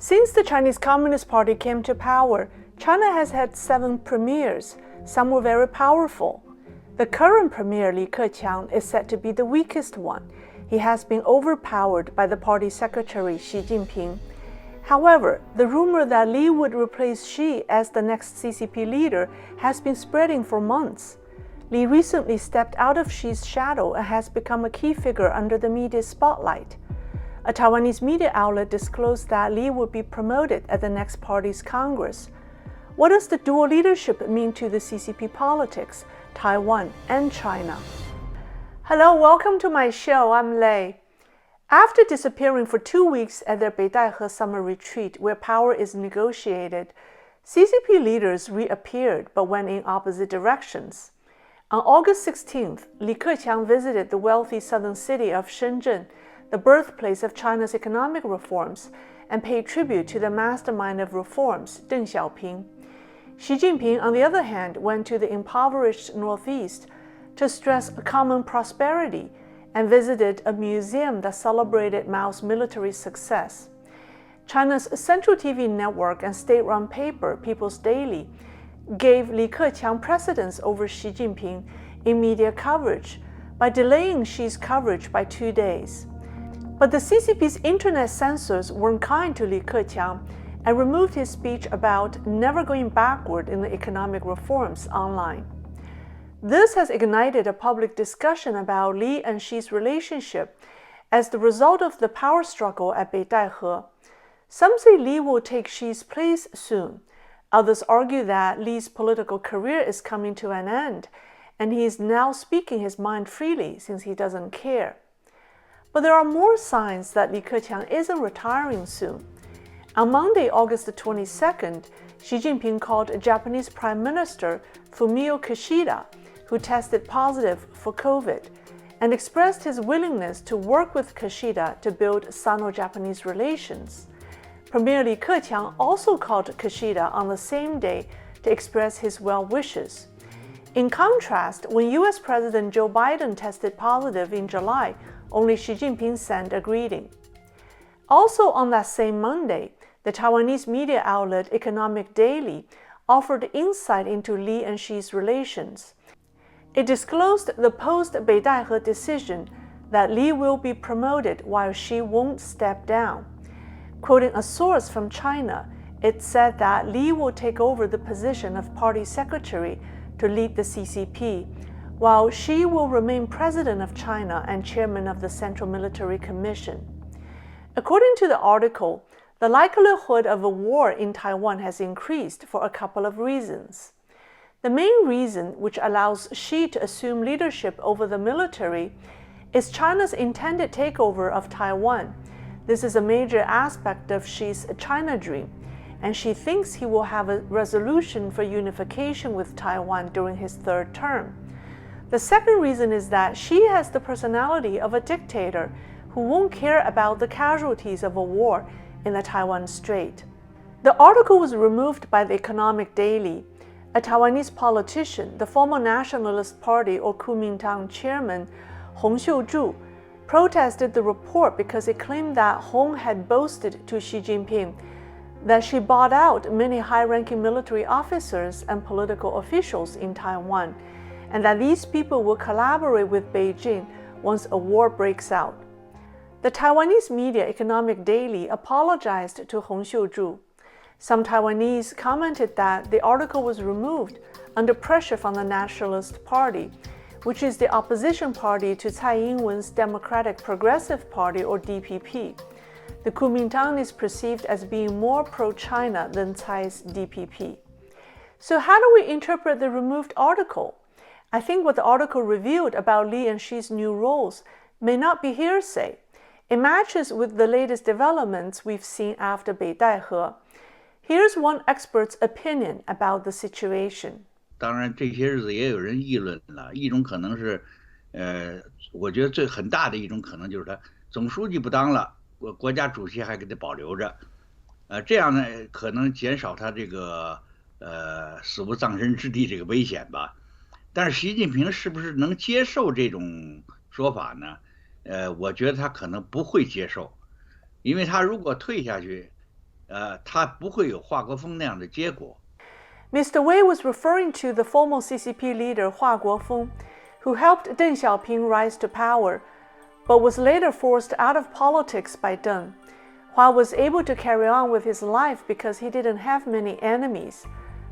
Since the Chinese Communist Party came to power, China has had 7 premiers. Some were very powerful. The current premier Li Keqiang is said to be the weakest one. He has been overpowered by the party secretary Xi Jinping. However, the rumor that Li would replace Xi as the next CCP leader has been spreading for months. Li recently stepped out of Xi's shadow and has become a key figure under the media spotlight. A Taiwanese media outlet disclosed that Li would be promoted at the next party's Congress. What does the dual leadership mean to the CCP politics, Taiwan and China? Hello, welcome to my show. I'm Lei. After disappearing for 2 weeks at their Beidaihe summer retreat where power is negotiated, CCP leaders reappeared but went in opposite directions. On August 16th, Li Keqiang visited the wealthy southern city of Shenzhen, the birthplace of China's economic reforms, and paid tribute to the mastermind of reforms, Deng Xiaoping. Xi Jinping, on the other hand, went to the impoverished northeast to stress common prosperity and visited a museum that celebrated Mao's military success. China's central TV network and state-run paper, People's Daily, gave Li Keqiang precedence over Xi Jinping in media coverage by delaying Xi's coverage by 2 days. But the CCP's internet censors weren't kind to Li Keqiang and removed his speech about never going backward in the economic reforms online. This has ignited a public discussion about Li and Xi's relationship as the result of the power struggle at Beidaihe. Some say Li will take Xi's place soon. Others argue that Li's political career is coming to an end, and he is now speaking his mind freely since he doesn't care. But there are more signs that Li Keqiang isn't retiring soon. On Monday, August 22nd, Xi Jinping called Japanese Prime Minister Fumio Kishida, who tested positive for COVID, and expressed his willingness to work with Kishida to build Sino-Japanese relations. Premier Li Keqiang also called Kishida on the same day to express his well wishes. In contrast, when U.S. President Joe Biden tested positive in July, only Xi Jinping sent a greeting. Also on that same Monday, the Taiwanese media outlet Economic Daily offered insight into Li and Xi's relations. It disclosed the post-Beidaihe decision that Li will be promoted while Xi won't step down. Quoting a source from China, it said that Li will take over the position of party secretary to lead the CCP, while Xi will remain president of China and chairman of the Central Military Commission. According to the article, the likelihood of a war in Taiwan has increased for a couple of reasons. The main reason which allows Xi to assume leadership over the military is China's intended takeover of Taiwan. This is a major aspect of Xi's China dream, and Xi thinks he will have a resolution for unification with Taiwan during his 3rd term. The second reason is that Xi has the personality of a dictator who won't care about the casualties of a war in the Taiwan Strait. The article was removed by the Economic Daily. A Taiwanese politician, the former Nationalist Party or Kuomintang chairman Hong Xiuzhu, protested the report because it claimed that Hong had boasted to Xi Jinping that she bought out many high-ranking military officers and political officials in Taiwan, and that these people will collaborate with Beijing once a war breaks out. The Taiwanese media Economic Daily apologized to Hong Xiuzhu. Some Taiwanese commented that the article was removed under pressure from the Nationalist Party, which is the opposition party to Tsai Ing-wen's Democratic Progressive Party or DPP. The Kuomintang is perceived as being more pro-China than Tsai's DPP. So how do we interpret the removed article? I think what the article revealed about Li and Xi's new roles may not be hearsay. It matches with the latest developments we've seen after Beidaihe. Here's one expert's opinion about the situation. 当然，这些日子也有人议论了。一种可能是，我觉得很大的一种可能就是他总书记不当了，国家主席还给他保留着，这样呢可能减少他这个死无葬身之地这个危险吧。但是习近平是不是能接受这种说法呢？我觉得他可能不会接受，因为他如果退下去，它不会有华国锋那样的结果。Mr. Wei was referring to the former CCP leader Hua Guofeng, who helped Deng Xiaoping rise to power, but was later forced out of politics by Deng. Hua was able to carry on with his life because he didn't have many enemies,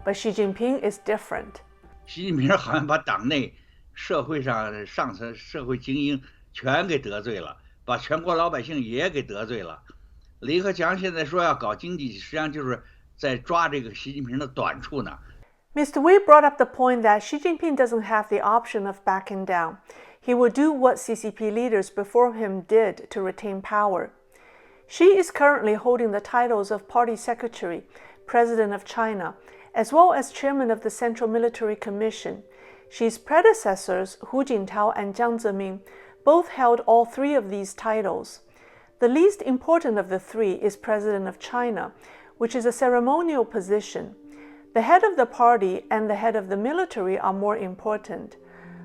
but Xi Jinping is different. 习近平好像把党内社会上上层社会精英全给得罪了，把全国老百姓也给得罪了。李克强现在说要搞经济，实际上就是在抓这个习近平的短处呢。Mr. Wei brought up the point that Xi Jinping doesn't have the option of backing down. He will do what CCP leaders before him did to retain power. Xi is currently holding the titles of Party Secretary, President of China, as well as Chairman of the Central Military Commission. Xi's predecessors, Hu Jintao and Jiang Zemin, both held all three of these titles. The least important of the three is President of China, which is a ceremonial position. The head of the party and the head of the military are more important.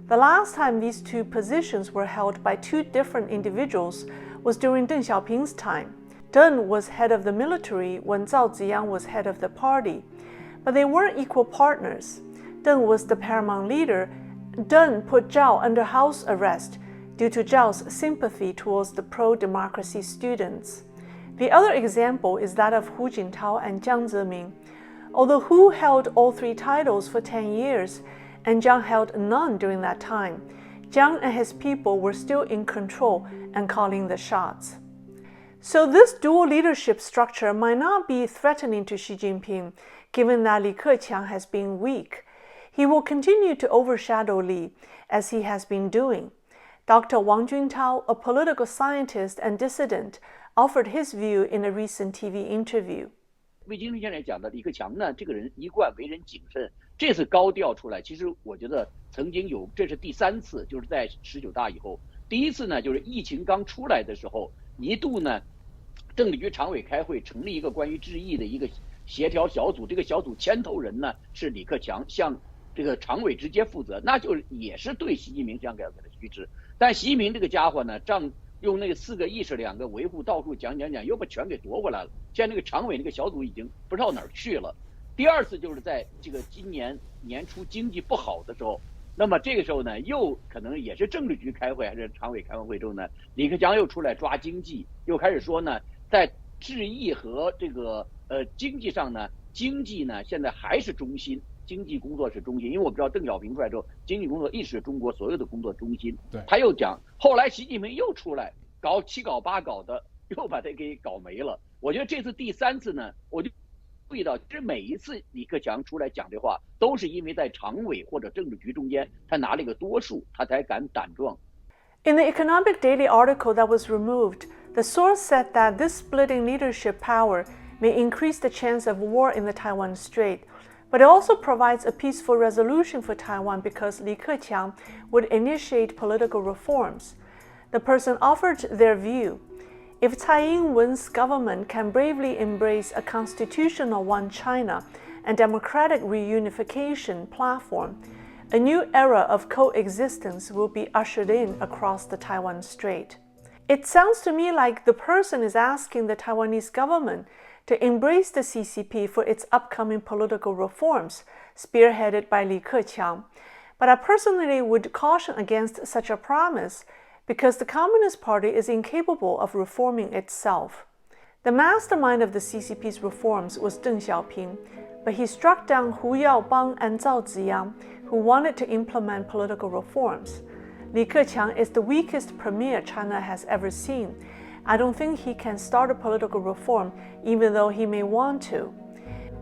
The last time these two positions were held by two different individuals was during Deng Xiaoping's time. Deng was head of the military when Zhao Ziyang was head of the party, but they weren't equal partners. Deng was the paramount leader. Deng put Zhao under house arrest due to Zhao's sympathy towards the pro-democracy students. The other example is that of Hu Jintao and Jiang Zemin. Although Hu held all three titles for 10 years, and Jiang held none during that time, Jiang and his people were still in control and calling the shots. So this dual leadership structure might not be threatening to Xi Jinping, given that Li Keqiang has been weak. He will continue to overshadow Li, as he has been doing. Dr. Wang Juntao, a political scientist and dissident, offered his view in a recent TV interview. 魏京现在讲的李克强呢，这个人一贯为人谨慎，这次高调出来，其实我觉得曾经有，这是第3次，就是在19大以后，第一次呢，就是疫情刚出来的时候，一度呢，政治局常委开会成立一个关于治疫的一个协调小组，这个小组牵头人呢是李克强，向这个常委直接负责，那就也是对习近平想给他虚掷。但习近平这个家伙呢，用那个4个意识2个维护到处讲，又把权给夺回来了。现在那个常委那个小组已经不知道哪儿去了。第2次就是在这个今年年初经济不好的时候，那么这个时候呢，又可能也是政治局开会还是常委开完会之后呢，李克强又出来抓经济，又开始说呢，在治疫和这个经济上呢，经济呢现在还是中心。经济工作是中心，因为我们知道邓小平出来之后，经济工作一直是中国所有的工作中心。他又讲，后来习近平又出来搞7搞8搞的，又把它给搞没了。我觉得这次第3次呢，我就注意到，其实每一次李克强出来讲这话，都是因为在常委或者政治局中间，他拿了一个多数，他才敢胆壮。In the Economic Daily article that was removed, the source said that this splitting leadership power may increase the chance of war in the Taiwan Strait. But it also provides a peaceful resolution for Taiwan because Li Keqiang would initiate political reforms. The person offered their view. If Tsai Ing-wen's government can bravely embrace a constitutional One China and democratic reunification platform, a new era of coexistence will be ushered in across the Taiwan Strait. It sounds to me like the person is asking the Taiwanese government to embrace the CCP for its upcoming political reforms, spearheaded by Li Keqiang. But I personally would caution against such a promise because the Communist Party is incapable of reforming itself. The mastermind of the CCP's reforms was Deng Xiaoping, but he struck down Hu Yaobang and Zhao Ziyang, who wanted to implement political reforms. Li Keqiang is the weakest premier China has ever seen. I don't think he can start a political reform, even though he may want to.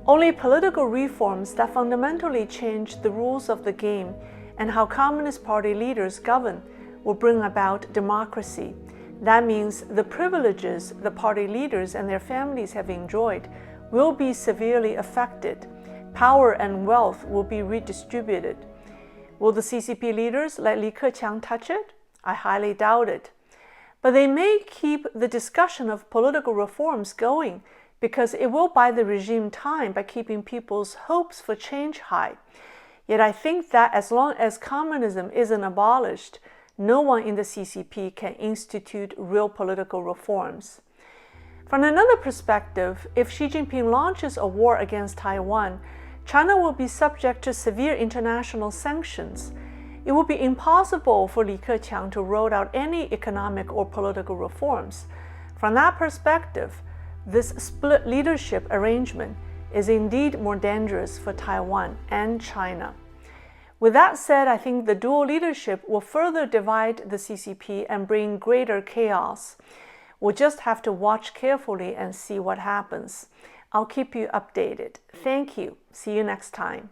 Only political reforms that fundamentally change the rules of the game and how Communist Party leaders govern will bring about democracy. That means the privileges the party leaders and their families have enjoyed will be severely affected. Power and wealth will be redistributed. Will the CCP leaders let Li Keqiang touch it? I highly doubt it. But they may keep the discussion of political reforms going because it will buy the regime time by keeping people's hopes for change high. Yet I think that as long as communism isn't abolished, no one in the CCP can institute real political reforms. From another perspective, if Xi Jinping launches a war against Taiwan, China will be subject to severe international sanctions. It will be impossible for Li Keqiang to roll out any economic or political reforms. From that perspective, this split leadership arrangement is indeed more dangerous for Taiwan and China. With that said, I think the dual leadership will further divide the CCP and bring greater chaos. We'll just have to watch carefully and see what happens. I'll keep you updated. Thank you. See you next time.